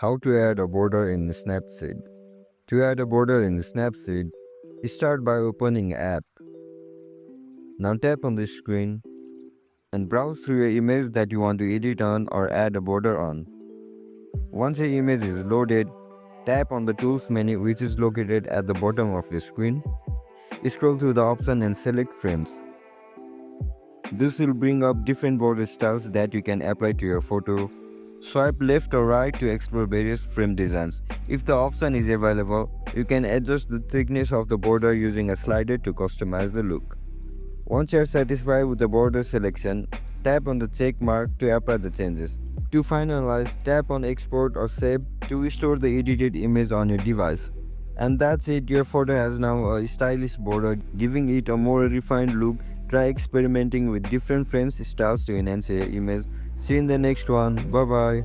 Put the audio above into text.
How to add a border in Snapseed. To add a border in Snapseed, start by opening app. Now tap on the screen and browse through your image that you want to edit on or add a border on. Once your image is loaded, tap on the Tools menu which is located at the bottom of your screen. Scroll through the option and select Frames. This will bring up different border styles that you can apply to your photo. Swipe left or right to explore various frame designs. If the option is available, you can adjust the thickness of the border using a slider to customize the look. Once you are satisfied with the border selection, tap on the check mark to apply the changes. To finalize, tap on Export or Save to store the edited image on your device. And that's it, your photo has now a stylish border, giving it a more refined look. Try experimenting with different frames styles to enhance your image. See you in the next one. Bye bye.